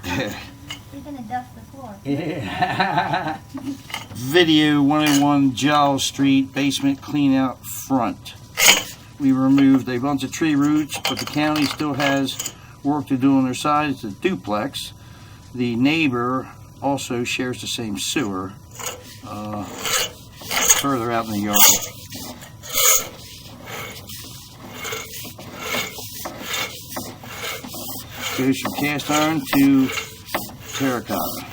You're gonna dust the floor. Yeah. Video 101 Giles Street basement clean out front. We removed a bunch of tree roots, but the county still has work to do on their side. It's a duplex. The neighbor also shares the same sewer further out in the yard. Goes from cast iron to terracotta.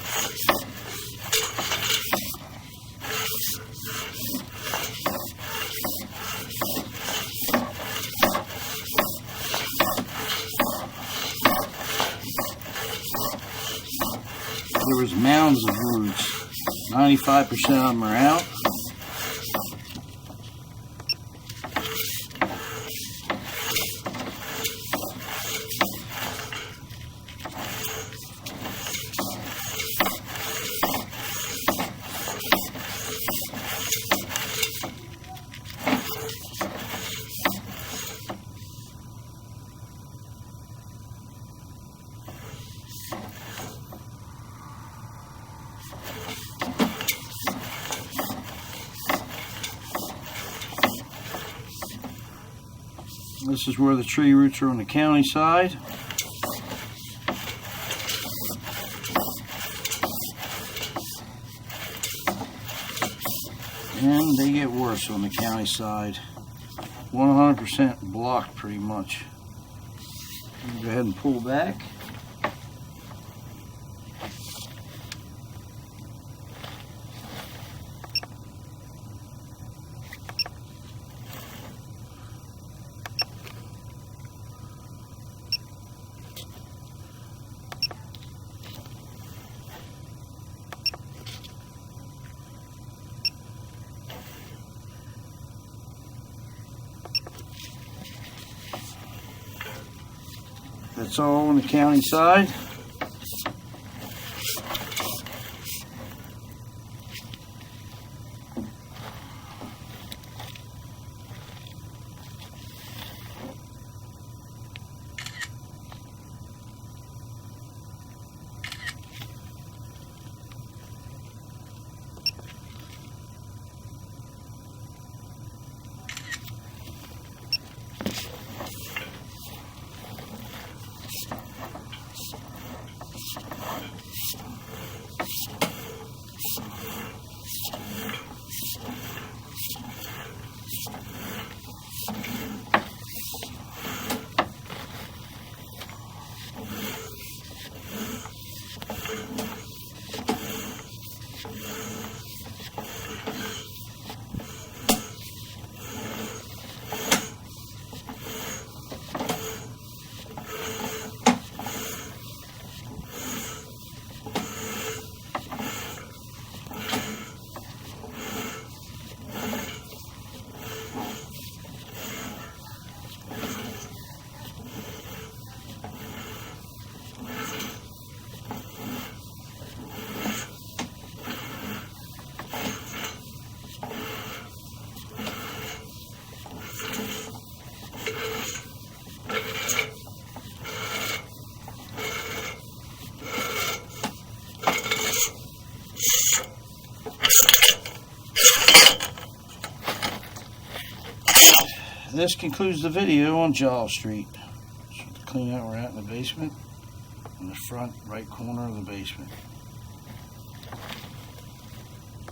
There was mounds of roots. 95% of them are out. This is where the tree roots are on the county side. And they get worse on the county side. 100% blocked pretty much. Go ahead and pull back. That's all on the county side. This concludes the video on Giles Street. So to clean out, we're out in the basement, in the front right corner of the basement.